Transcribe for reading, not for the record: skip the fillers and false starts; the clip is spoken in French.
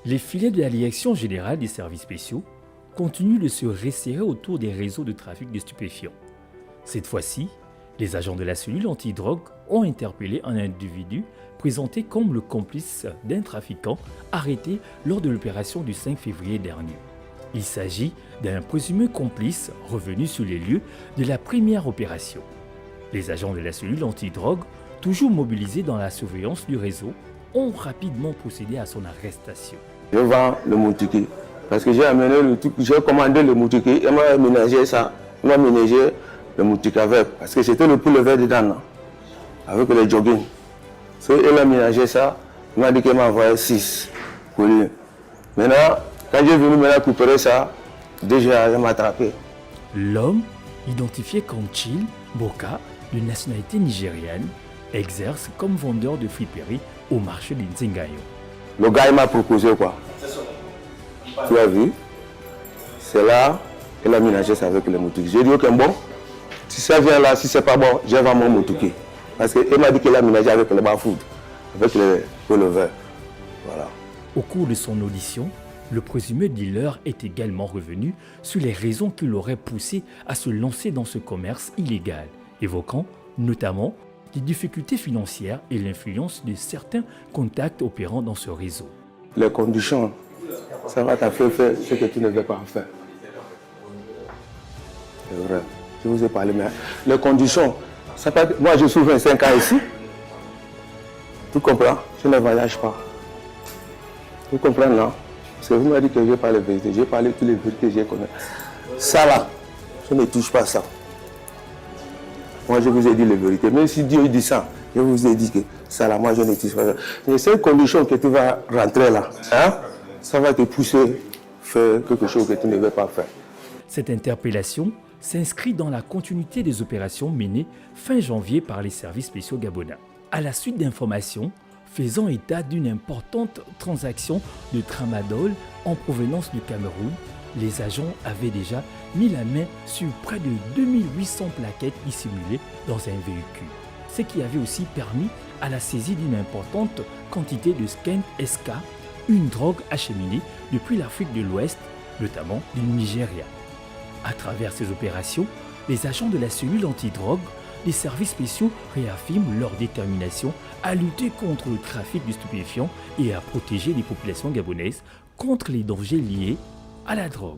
Les filets de la Direction générale des services spéciaux continuent de se resserrer autour des réseaux de trafic de stupéfiants. Cette fois-ci, les agents de la cellule antidrogue ont interpellé un individu présenté comme le complice d'un trafiquant arrêté lors de l'opération du 5 février dernier. Il s'agit d'un présumé complice revenu sur les lieux de la première opération. Les agents de la cellule antidrogue, toujours mobilisés dans la surveillance du réseau, ont rapidement procédé à son arrestation. Je vends le moutiki parce que j'ai amené le truc, j'ai commandé le moutiki et m'a ménagé ça, il m'a ménagé le moutiki avec, parce que c'était le poulet vert dedans, là, avec les jogging. Il a ménagé ça, il m'a dit qu'il m'a envoyé 6 pour lui. Maintenant, quand j'ai venu récupérer ça, déjà il m'a attrapé. L'homme, identifié comme Chil Boka, de nationalité nigériane, exerce comme vendeur de friperie au marché de Nzingayo. Le gars il m'a proposé quoi. Tu as vu? C'est là, il a ménagé ça avec le moutouki. J'ai dit ok bon, si ça vient là, si c'est pas bon, je vais mon moutouki. Parce qu'il m'a dit qu'il a ménagé avec le bafoud, avec le verre. Voilà. Au cours de son audition, le présumé dealer est également revenu sur les raisons qui l'auraient poussé à se lancer dans ce commerce illégal, évoquant notamment les difficultés financières et l'influence de certains contacts opérant dans ce réseau. Les conditions, ça va te faire ce que tu ne veux pas faire. C'est vrai, je vous ai parlé, mais les conditions, ça peut être, moi je suis 25 ans ici, tu comprends? Je ne voyage pas. Tu comprends non? Parce que vous m'avez dit que je n'ai pas les vérités, j'ai parlé de toutes les vérités que j'ai connues. Ça là, je ne touche pas à ça. Moi, je vous ai dit les vérités. Même si Dieu dit ça, je vous ai dit que ça là, moi, je ne touche pas à ça. Mais c'est une condition que tu vas rentrer là. Hein? Ça va te pousser à faire quelque chose que tu ne veux pas faire. Cette interpellation s'inscrit dans la continuité des opérations menées fin janvier par les services spéciaux gabonais. À la suite d'informations faisant état d'une importante transaction de tramadol en provenance du Cameroun, les agents avaient déjà mis la main sur près de 2800 plaquettes dissimulées dans un véhicule, ce qui avait aussi permis à la saisie d'une importante quantité de skunk SK, une drogue acheminée depuis l'Afrique de l'Ouest, notamment du Nigeria. À travers ces opérations, les agents de la cellule antidrogue, les services spéciaux réaffirment leur détermination à lutter contre le trafic de stupéfiants et à protéger les populations gabonaises contre les dangers liés à la drogue.